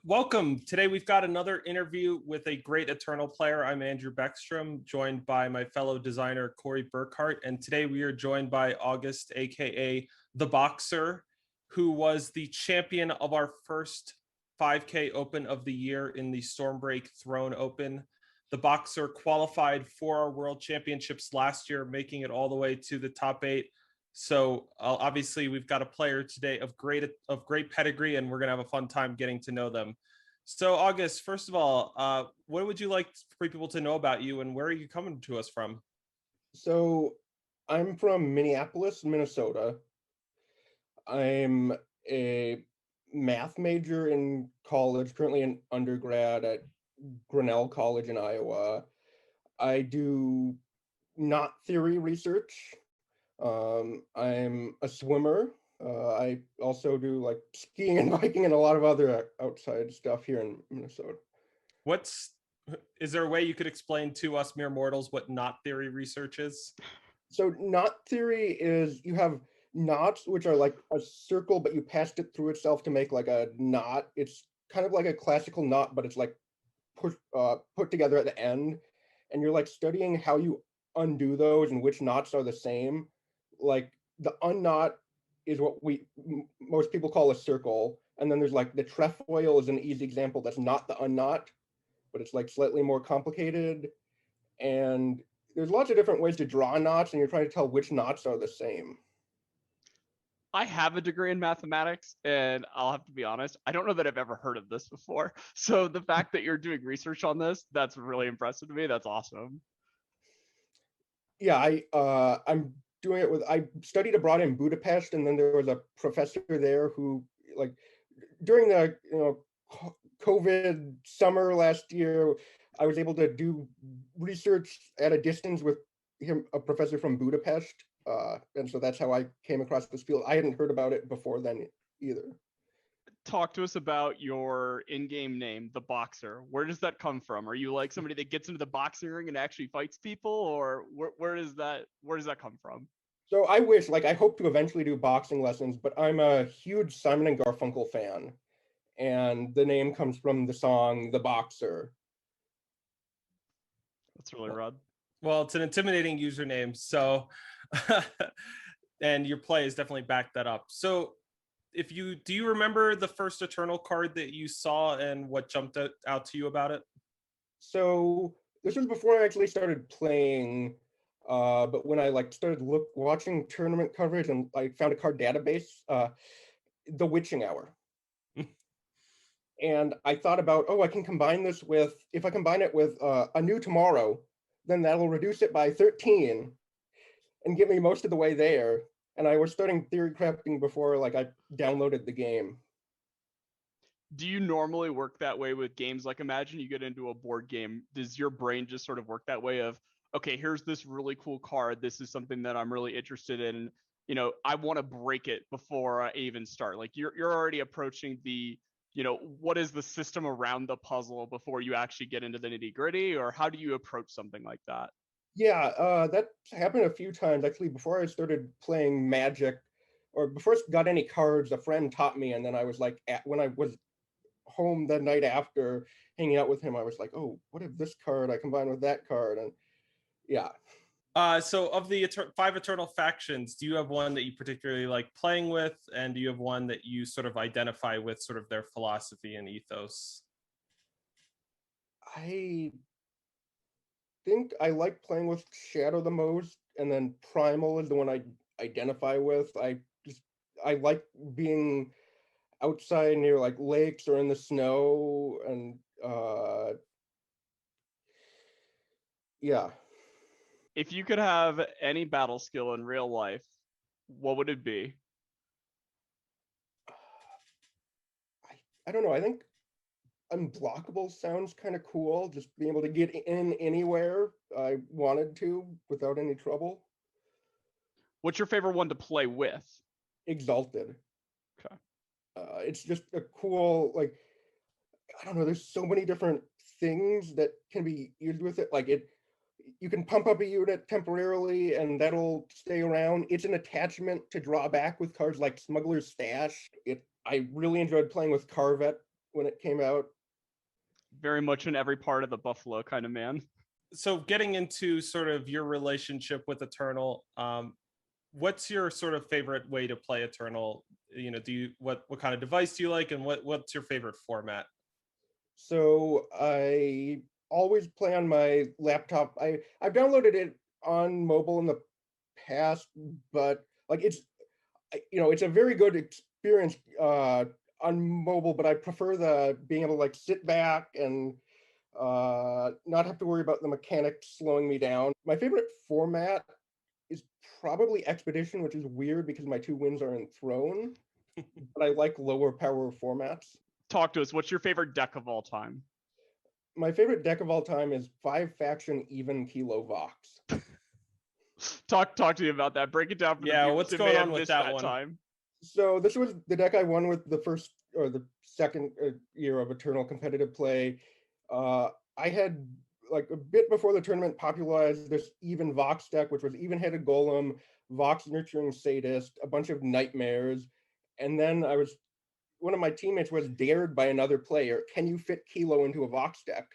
Welcome. Today we've got another interview with a great Eternal player. I'm Andrew Baeckstrom, joined by my fellow designer Corey Burkhart, and today we are joined by August, aka TheBoxer, who was the champion of our first 5K Open of the year in the Stormbreak Throne Open. TheBoxer qualified for our World Championships last year, making it all the way to the top 8. So obviously we've got a player today of great pedigree, and we're gonna have a fun time getting to know them. So August, first of all, what would you like for people to know about you, and where are you coming to us from? So I'm from Minneapolis, Minnesota. I'm a math major in college, currently an undergrad at Grinnell College in Iowa. I do knot theory research. I'm a swimmer. I also do like skiing and biking and a lot of other outside stuff here in Minnesota. What's is there a way you could explain to us mere mortals what knot theory research is? So knot theory is you have knots which are like a circle, but you passed it through itself to make like a knot. It's kind of like a classical knot, but it's like put together at the end, and you're like studying how you undo those and which knots are the same. Like the unknot is what most people call a circle, and then there's like the trefoil is an easy example that's not the unknot, but it's like slightly more complicated. And there's lots of different ways to draw knots, and you're trying to tell which knots are the same. I have a degree in mathematics, and I'll have to be honest, I don't know that I've ever heard of this before. So the fact that you're doing research on this, that's really impressive to me. That's awesome. Yeah, I'm doing it with I studied abroad in Budapest, and then there was a professor there who like during the COVID summer last year, I was able to do research at a distance with him, a professor from Budapest. And so that's how I came across this field. I hadn't heard about it before then either. Talk to us about your in-game name, TheBoxer. Where does that come from? Are you like somebody that gets into the boxing ring and actually fights people, or where does that come from? So I wish, like, I hope to eventually do boxing lessons, but I'm a huge Simon and Garfunkel fan, and the name comes from the song "The Boxer." That's really rad. Well, it's an intimidating username, so and your play has definitely backed that up. So do you remember the first Eternal card that you saw and what jumped out to you about it? So this was before I actually started playing, but when I like started watching tournament coverage and I found a card database, the Witching Hour. And I thought about, oh, I can combine this with, if I combine it with A New Tomorrow, then that'll reduce it by 13 and get me most of the way there. And I was starting theory crafting before like I downloaded the game. Do you normally work that way with games? Like imagine you get into a board game. Does your brain just sort of work that way of, okay, here's this really cool card. This is something that I'm really interested in. You know, I want to break it before I even start. Like you're already approaching the, what is the system around the puzzle before you actually get into the nitty gritty, or how do you approach something like that? Yeah, that happened a few times actually. Before I started playing Magic, or before I got any cards, a friend taught me, and then I was like, when I was home the night after hanging out with him, I was like, oh, what if this card I combine with that card? And yeah. So of the 5 Eternal factions, do you have one that you particularly like playing with, and do you have one that you sort of identify with sort of their philosophy and ethos? I think I like playing with Shadow the most, and then Primal is the one I identify with. I like being outside near like lakes or in the snow, and yeah. If you could have any battle skill in real life, what would it be? I don't know. I think unblockable sounds kind of cool. Just being able to get in anywhere I wanted to without any trouble. What's your favorite one to play with? Exalted. Okay. It's just a cool, like, I don't know, there's so many different things that can be used with it. Like you can pump up a unit temporarily and that'll stay around. It's an attachment to draw back with cards like Smuggler's Stash. I really enjoyed playing with Carvet when it came out. Very much in every part of the Buffalo kind of man. So getting into sort of your relationship with Eternal, what's your sort of favorite way to play Eternal? You know, what kind of device do you like, and what's your favorite format? So I always play on my laptop. I've downloaded it on mobile in the past, but like it's a very good experience on mobile, but I prefer the being able to like sit back and not have to worry about the mechanics slowing me down. My favorite format is probably Expedition, which is weird because my two wins are in Throne, but I like lower power formats. Talk to us. What's your favorite deck of all time? My favorite deck of all time is 5-faction even Kilo Vox. Talk to me about that. Break it down for the viewers. What's going on with that one? Time. So this was the deck I won with the first or the second year of Eternal competitive play. I had like a bit before the tournament popularized this even Vox deck, which was even-headed Golem, Vox Nurturing Sadist, a bunch of nightmares, and then one of my teammates was dared by another player, can you fit Kilo into a Vox deck?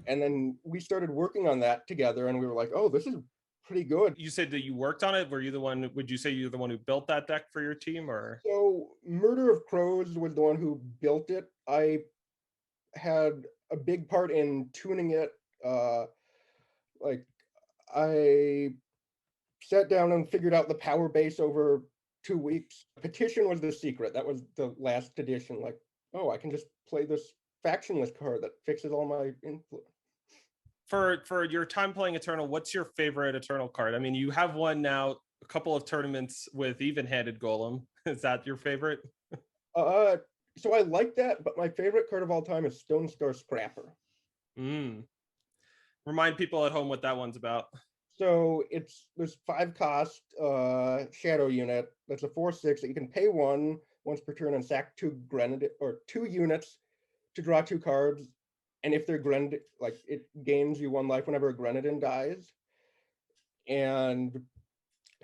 And then we started working on that together, and we were like, oh, this is pretty good. You said that you worked on it. Would you say you're the one who built that deck for your team, or? So Murder of Crows was the one who built it. I had a big part in tuning it. Like I sat down and figured out the power base over 2 weeks. Petition was the secret. That was the last edition. Like, oh, I can just play this factionless card that fixes all my influence. For your time playing Eternal, what's your favorite Eternal card? I mean, you have won now a couple of tournaments with even-handed Golem. Is that your favorite? So I like that, but my favorite card of all time is Stone Star Scrapper. Remind people at home what that one's about. So there's 5 cost shadow unit. That's a 4/6 that you can pay once per turn and sack 2 grenade or 2 units to draw 2 cards. And if they're grenade, like it gains you 1 life whenever a Grenadin dies. And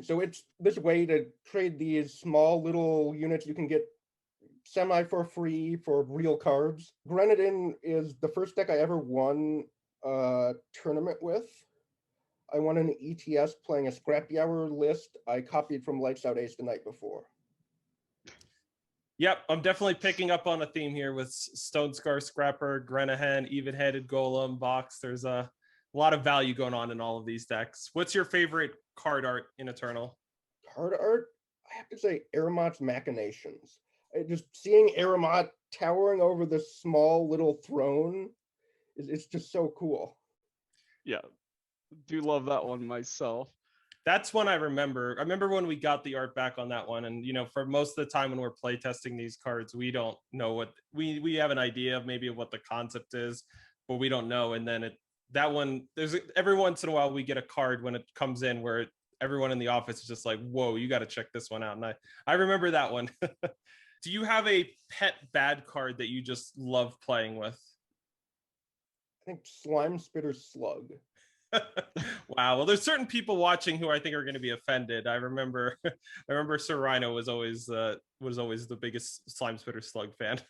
so it's this way to trade these small little units you can get semi for free for real cards. Grenadin is the first deck I ever won a tournament with. I won an ETS playing a Scrappy Hour list I copied from Lights Out Ace the night before. Yep, I'm definitely picking up on a theme here with Stone Scar Scrapper, Grenahan, even-headed Golem, Vox. There's a lot of value going on in all of these decks. What's your favorite card art in Eternal? Card art? I have to say Aramot's Machinations. Just seeing Aramot towering over this small little throne, it's just so cool. Yeah, do love that one myself. That's one I remember. I remember when we got the art back on that one, and for most of the time when we're play testing these cards, we don't know what we have an idea of maybe of what the concept is, but we don't know. And then that one, there's every once in a while we get a card when it comes in where everyone in the office is just like, "Whoa, you got to check this one out." And I remember that one. Do you have a pet bad card that you just love playing with? I think Slime Spitter Slug. Wow. Well, there's certain people watching who I think are going to be offended. I remember Sir Rhino was always the biggest Slime Spitter Slug fan.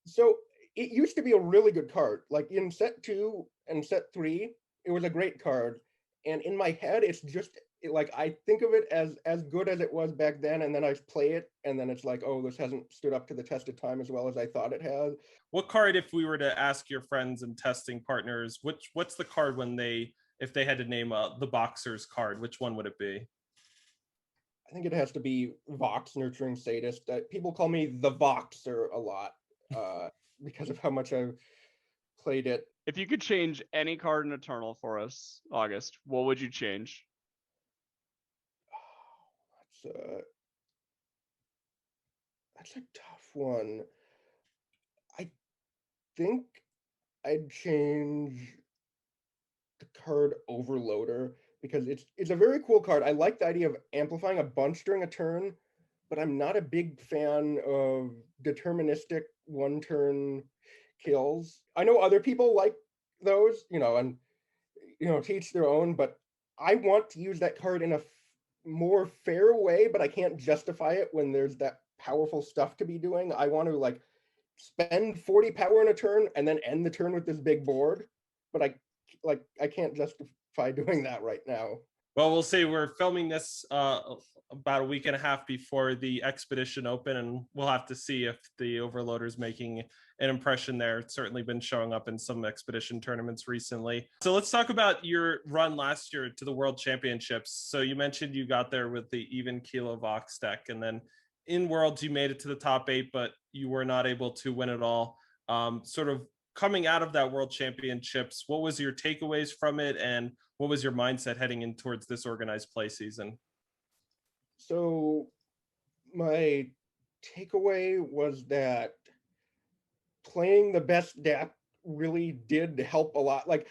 So it used to be a really good card. Like in set 2 and set 3, it was a great card. And in my head, it's just like I think of it as good as it was back then, and then I play it, and then it's like, oh, this hasn't stood up to the test of time as well as I thought it has. What card, if we were to ask your friends and testing partners, what's the card if they had to name TheBoxer's card, which one would it be? I think it has to be Vox Nurturing Sadist. People call me TheBoxer a lot because of how much I've played it. If you could change any card in Eternal for us, August, what would you change? That's a tough one. I think I'd change the card Overloader because it's a very cool card. I like the idea of amplifying a bunch during a turn, but I'm not a big fan of deterministic 1-turn kills. I know other people like those, and teach their own, but I want to use that card in a more fair way, but I can't justify it when there's that powerful stuff to be doing. I want to spend 40 power in a turn and then end the turn with this big board, but I can't justify doing that right now. Well, we'll see. We're filming this about a week and a half before the Expedition Open, and we'll have to see if the Overloader's making an impression there. It's certainly been showing up in some Expedition tournaments recently. So let's talk about your run last year to the World Championships. So you mentioned you got there with the even Kilo Vox deck, and then in Worlds you made it to the top 8, but you were not able to win it all. Sort of coming out of that World Championships, what was your takeaways from it, and what was your mindset heading in towards this organized play season? So my takeaway was that playing the best deck really did help a lot. Like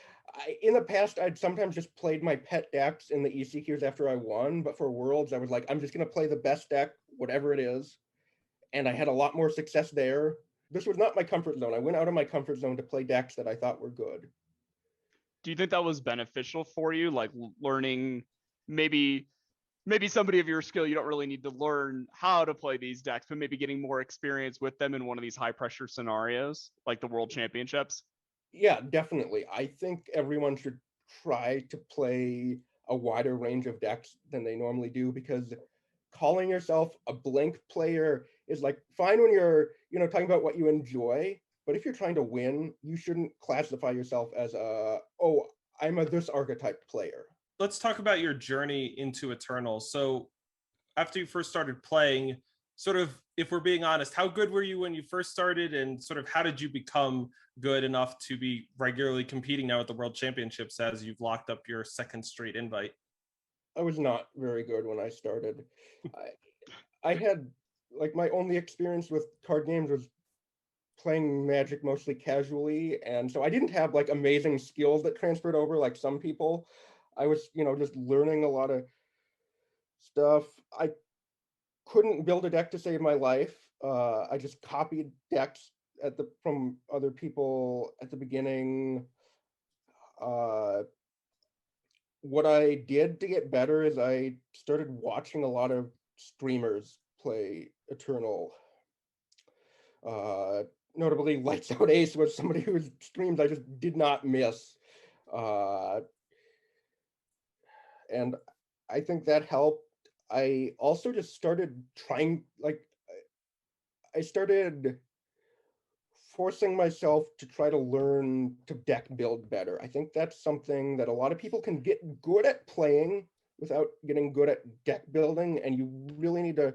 in the past, I'd sometimes just played my pet decks in the ECQs after I won, but for Worlds, I was like, I'm just going to play the best deck, whatever it is. And I had a lot more success there. This was not my comfort zone. I went out of my comfort zone to play decks that I thought were good. Do you think that was beneficial for you, like learning maybe somebody of your skill, you don't really need to learn how to play these decks, but maybe getting more experience with them in one of these high pressure scenarios like the World Championships? Yeah, definitely. I think everyone should try to play a wider range of decks than they normally do, because calling yourself a blank player is like fine when you're, talking about what you enjoy, but if you're trying to win, you shouldn't classify yourself as I'm a this archetype player. Let's talk about your journey into Eternal. So after you first started playing, sort of, if we're being honest, how good were you when you first started, and sort of how did you become good enough to be regularly competing now at the World Championships as you've locked up your second straight invite? I was not very good when I started. I had, like, my only experience with card games was playing Magic mostly casually, and so I didn't have like amazing skills that transferred over like some people. I was, just learning a lot of stuff. I couldn't build a deck to save my life. I just copied decks from other people at the beginning. What I did to get better is I started watching a lot of streamers play Eternal. Notably, Lights Out Ace was somebody whose streams I just did not miss. And I think that helped. I also just started I started forcing myself to try to learn to deck build better. I think that's something that a lot of people can get good at playing without getting good at deck building, and you really need to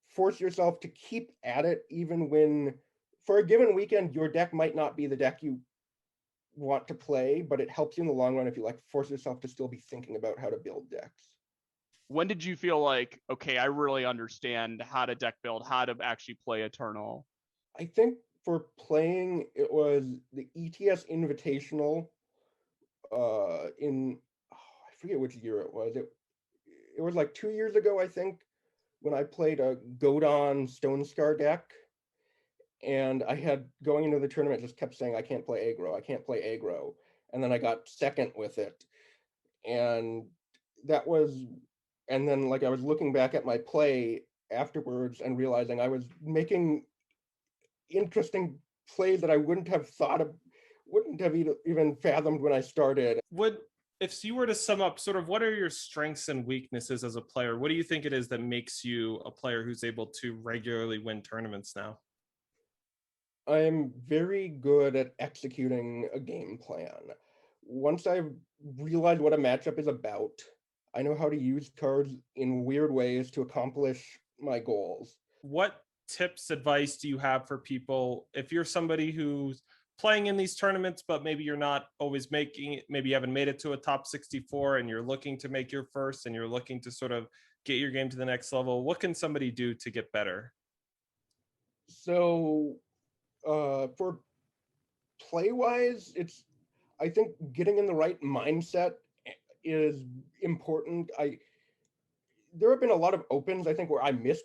force yourself to keep at it, even when for a given weekend your deck might not be the deck you want to play, but it helps you in the long run if you like force yourself to still be thinking about how to build decks. When did you feel like, okay, I really understand how to deck build, how to actually play Eternal? I think for playing, it was the ETS Invitational I forget which year it was. It was like 2 years ago, I think, when I played a Godon Stone Scar deck. And I had, going into the tournament, just kept saying, I can't play aggro, I can't play aggro. And then I got second with it. And then like I was looking back at my play afterwards and realizing I was making interesting plays that I wouldn't have even fathomed when I started. If you were to sum up, sort of, what are your strengths and weaknesses as a player? What do you think it is that makes you a player who's able to regularly win tournaments now? I'm very good at executing a game plan. Once I've realized what a matchup is about, I know how to use cards in weird ways to accomplish my goals. What tips, advice do you have for people if you're somebody who's playing in these tournaments, but maybe you're not always making it, maybe you haven't made it to a top 64 and you're looking to make your first and you're looking to sort of get your game to the next level? What can somebody do to get better? So for play-wise, I think getting in the right mindset is important. There have been a lot of opens, I think, where I missed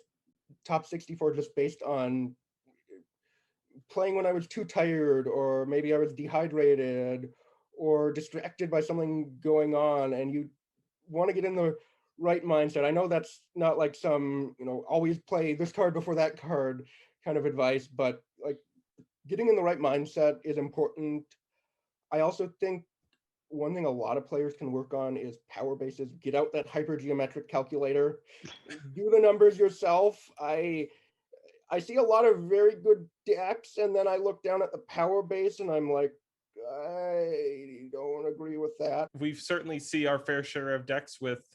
top 64 just based on playing when I was too tired, or maybe I was dehydrated or distracted by something going on, and you want to get in the right mindset. I know that's not like some, always play this card before that card kind of advice, but like getting in the right mindset is important. I also think one thing a lot of players can work on is power bases. Get out that hypergeometric calculator, do the numbers yourself. I see a lot of very good decks, and then I look down at the power base and I'm like, I don't agree with that. We've certainly see our fair share of decks with,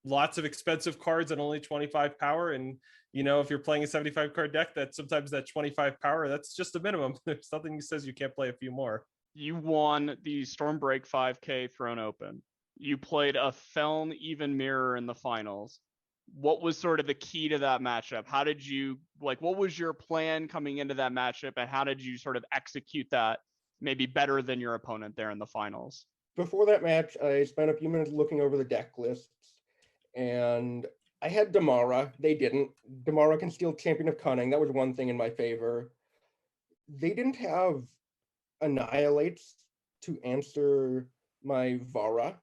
lots of expensive cards and only 25 power. And, if you're playing a 75 card deck, that sometimes that 25 power, that's just a minimum. There's nothing that says you can't play a few more. You won the Stormbreak 5K Throne Open. You played a Feln even mirror in the finals. What was sort of the key to that matchup? How did you what was your plan coming into that matchup, and how did you sort of execute that maybe better than your opponent there in the finals? Before that match, I spent a few minutes looking over the deck lists, and I had Damara. They didn't. Damara can steal Champion of Cunning. That was one thing in my favor. They didn't have Annihilates to answer my Vara.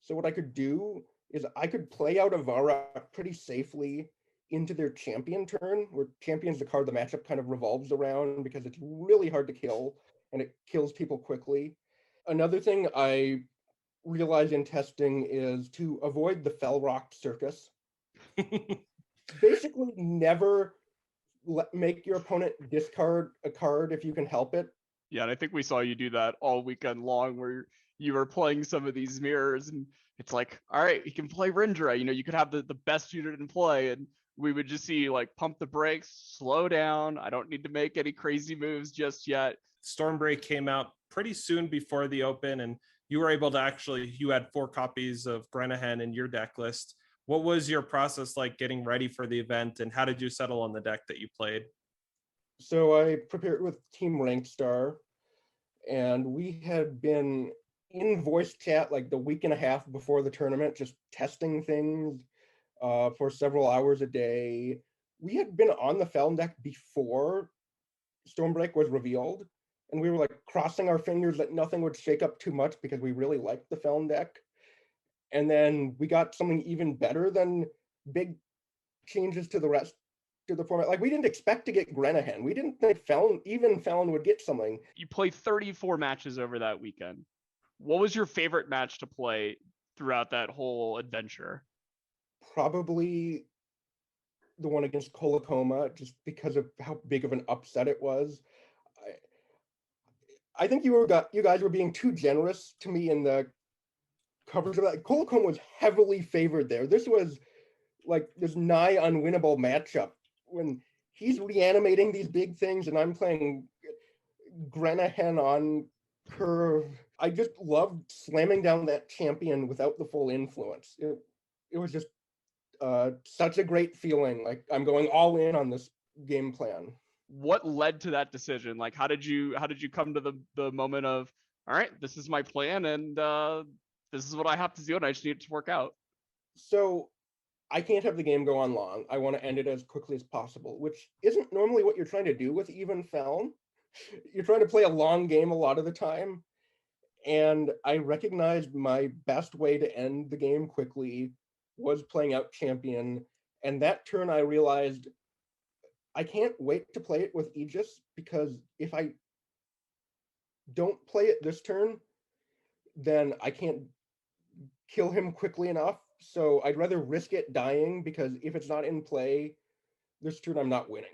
So what I could do is I could play out a Vara pretty safely into their champion turn, where champion's the card the matchup kind of revolves around because it's really hard to kill and it kills people quickly. Another thing I realized in testing is to avoid the Fellrock Circus. Basically, never make your opponent discard a card if you can help it. Yeah, and I think we saw you do that all weekend long, where you were playing some of these mirrors, and it's like, all right, you can play Rindra. You could have the best unit in play, and we would just see pump the brakes, slow down. I don't need to make any crazy moves just yet. Stormbreak came out pretty soon before the Open, and you were able to you had 4 copies of Grenahan in your deck list. What was your process like getting ready for the event, and how did you settle on the deck that you played? So I prepared with Team Ranked Star, and we had been in voice chat the week and a half before the tournament, just testing things for several hours a day. We had been on the Feln deck before Stormbreak was revealed, and we were crossing our fingers that nothing would shake up too much because we really liked the Feln deck. And then we got something even better than big changes to the rest to the format. We didn't expect to get Grenahan. We didn't think Feln would get something. You played 34 matches over that weekend. What was your favorite match to play throughout that whole adventure? Probably the one against Kolokoma, just because of how big of an upset it was. I think you guys were being too generous to me in the coverage of that. Kolokoma was heavily favored there. This was this nigh unwinnable matchup when he's reanimating these big things and I'm playing Grenahan on curve. I just loved slamming down that champion without the full influence. It was just such a great feeling. I'm going all in on this game plan. What led to that decision? How did you come to the moment of, all right, this is my plan, and this is what I have to do, and I just need it to work out? So I can't have the game go on long. I want to end it as quickly as possible, which isn't normally what you're trying to do with even Feln. You're trying to play a long game a lot of the time. And I recognized my best way to end the game quickly was playing out champion. And that turn I realized I can't wait to play it with Aegis, because if I don't play it this turn, then I can't kill him quickly enough. So I'd rather risk it dying, because if it's not in play this turn, I'm not winning.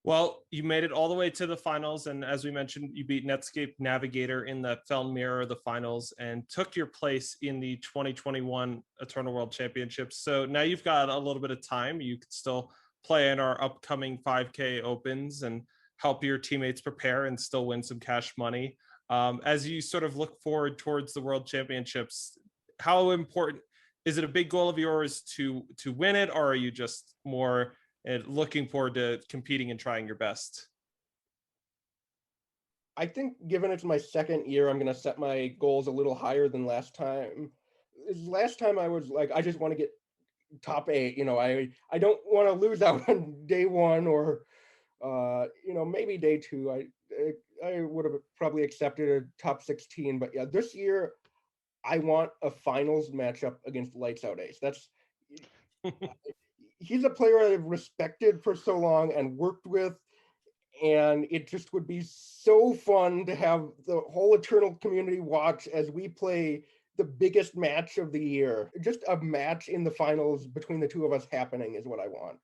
Well, you made it all the way to the finals, and as we mentioned, you beat Netscape Navigator in the Feln Mirror of the finals and took your place in the 2021 Eternal World Championships. So now you've got a little bit of time. You could still play in our upcoming 5K Opens and help your teammates prepare and still win some cash money. As you sort of look forward towards the World Championships, how important is it? A big goal of yours to win it, or are you just more looking forward to competing and trying your best? I think given it's my second year, I'm going to set my goals a little higher than last time. Last time I was I just want to get top 8. I don't want to lose out on day 1 or, maybe day 2. I would have probably accepted a top 16. But yeah, this year I want a finals matchup against Lights Out Ace. He's a player I've respected for so long and worked with, and it just would be so fun to have the whole Eternal community watch as we play the biggest match of the year. Just a match in the finals between the two of us happening is what I want.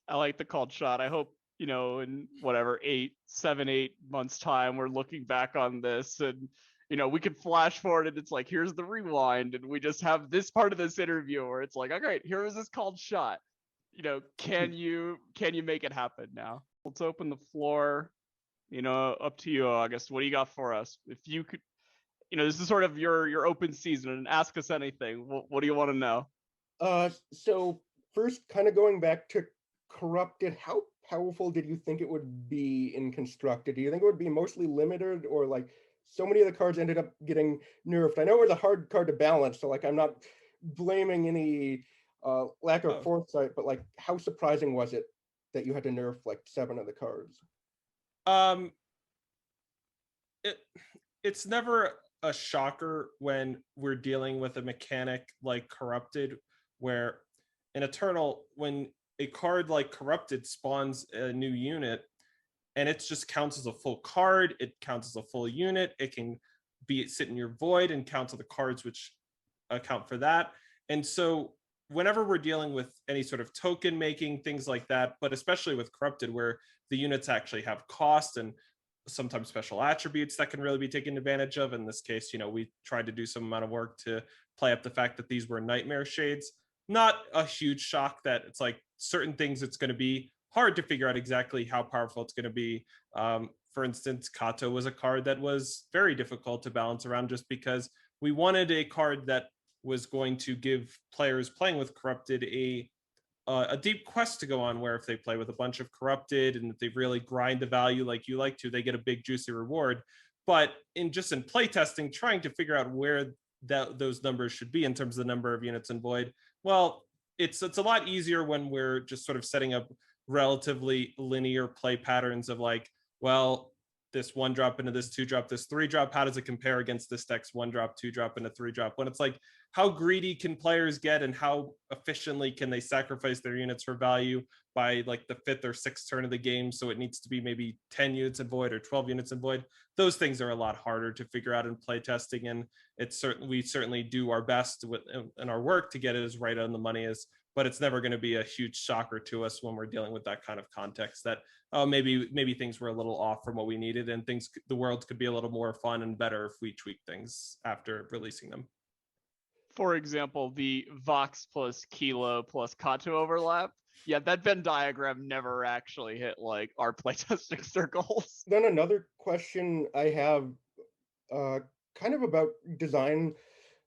I like the called shot. I hope, in whatever 8 months time, we're looking back on this and, we could flash forward and it's like, here's the rewind. And we just have this part of this interview where it's like, all right, here was this called shot. Can you make it happen now? Let's open the floor, up to you, August. What do you got for us? If you could, this is sort of your open season and ask us anything. What do you want to know? So first, kind of going back to Corrupted, how powerful did you think it would be in Constructed? Do you think it would be mostly limited, or like so many of the cards ended up getting nerfed? I know it was a hard card to balance, so like I'm not blaming any lack of foresight, but like how surprising was it that you had to nerf like 7 of the cards? It's never a shocker when we're dealing with a mechanic like Corrupted, where in Eternal, when a card like Corrupted spawns a new unit and it just counts as a full card, it counts as a full unit, it can sit in your void and count to the cards which account for that. And so whenever we're dealing with any sort of token making, things like that, but especially with Corrupted, where the units actually have cost and sometimes special attributes that can really be taken advantage of. In this case, we tried to do some amount of work to play up the fact that these were nightmare shades. Not a huge shock that it's like certain things it's going to be hard to figure out exactly how powerful it's going to be. For instance, Kato was a card that was very difficult to balance around just because we wanted a card that was going to give players playing with Corrupted a deep quest to go on, where if they play with a bunch of Corrupted and if they really grind the value like you like to, they get a big juicy reward. But in playtesting, trying to figure out where those numbers should be in terms of the number of units in Void, well, it's a lot easier when we're just sort of setting up relatively linear play patterns of like, well, this 1-drop into this 2-drop, this 3-drop, how does it compare against this deck's 1-drop, 2-drop, and a 3-drop? When it's like, how greedy can players get and how efficiently can they sacrifice their units for value by like the 5th or 6th turn of the game? So it needs to be maybe 10 units in Void or 12 units in Void. Those things are a lot harder to figure out in playtesting, and we certainly do our best in our work to get it as right on the money as, but it's never going to be a huge shocker to us when we're dealing with that kind of context that maybe things were a little off from what we needed, and the world could be a little more fun and better if we tweak things after releasing them. For example, the Vox plus Kilo plus Kato overlap. Yeah, that Venn diagram never actually hit like our playtesting circles. Then another question I have kind of about design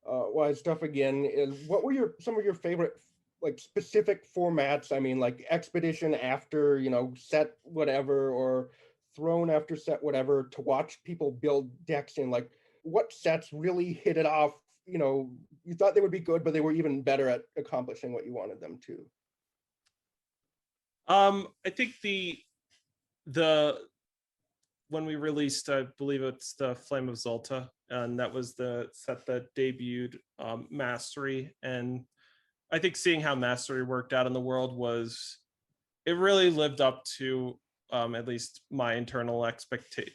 wise stuff again is, what were some of your favorite like specific formats? I mean, like Expedition after, set whatever, or Throne after set whatever, to watch people build decks in. Like, what sets really hit it off? You thought they would be good, but they were even better at accomplishing what you wanted them to. I think the when we released, I believe it's the Flame of Zolta, and that was the set that debuted Mastery. And I think seeing how Mastery worked out in the world it really lived up to at least my internal expectation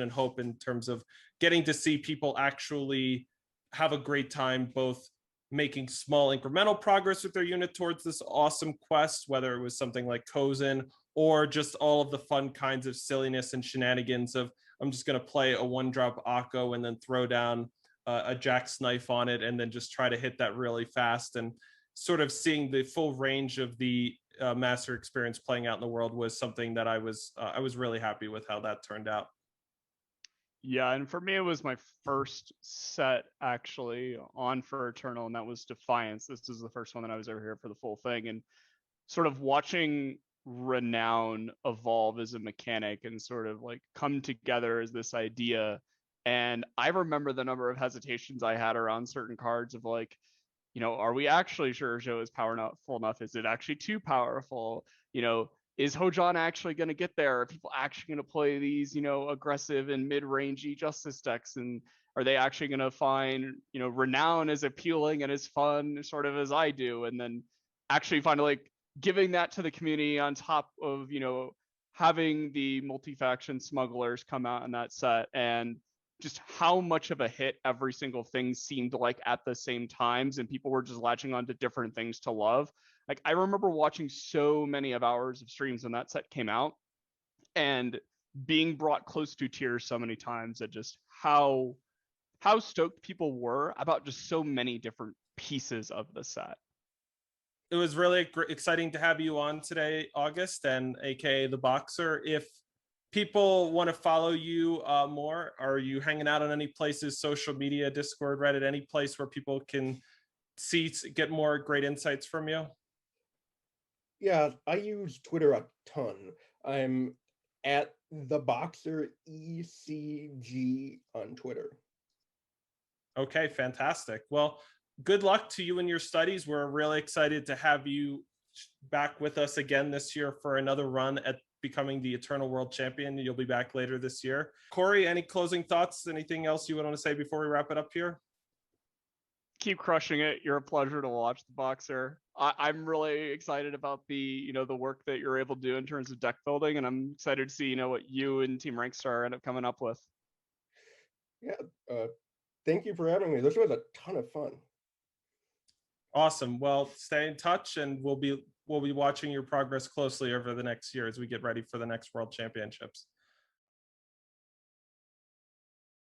and hope in terms of getting to see people actually have a great time, both making small incremental progress with their unit towards this awesome quest, whether it was something like Kozin or just all of the fun kinds of silliness and shenanigans of, I'm just going to play a 1-drop Akko and then throw down a Jack's Knife on it and then just try to hit that really fast. And sort of seeing the full range of the Master experience playing out in the world was something that I was really happy with how that turned out. Yeah, and for me, it was my first set actually on for Eternal, and that was Defiance. This is the first one that I was ever here for the full thing, and sort of watching Renown evolve as a mechanic and sort of like come together as this idea. And I remember the number of hesitations I had around certain cards of like, are we actually sure Zhou is powerful enough? Is it actually too powerful? Is Hojan actually going to get there? Are people actually going to play these, aggressive and mid-rangey Justice decks? And are they actually going to find, Renown as appealing and as fun sort of as I do? And then actually find like giving that to the community on top of, having the multi-faction smugglers come out in that set, and just how much of a hit every single thing seemed like at the same times, and people were just latching on to different things to love. Like, I remember watching so many of hours of streams when that set came out and being brought close to tears so many times at just how stoked people were about just so many different pieces of the set. It was really exciting to have you on today, August, and aka TheBoxer. If people want to follow you more, are you hanging out on any places, social media, Discord, Reddit, any place where people can get more great insights from you? Yeah, I use Twitter a ton. I'm at TheBoxer ECG on Twitter. Okay, fantastic. Well, good luck to you in your studies. We're really excited to have you back with us again this year for another run at becoming the Eternal World Champion. You'll be back later this year. Corey, any closing thoughts? Anything else you want to say before we wrap it up here? Keep crushing it. You're a pleasure to watch, TheBoxer. I'm really excited about the work that you're able to do in terms of deck building, and I'm excited to see what you and Team Rankstar end up coming up with. Yeah, thank you for having me. This was a ton of fun. Awesome. Well, stay in touch, and we'll be watching your progress closely over the next year as we get ready for the next World Championships.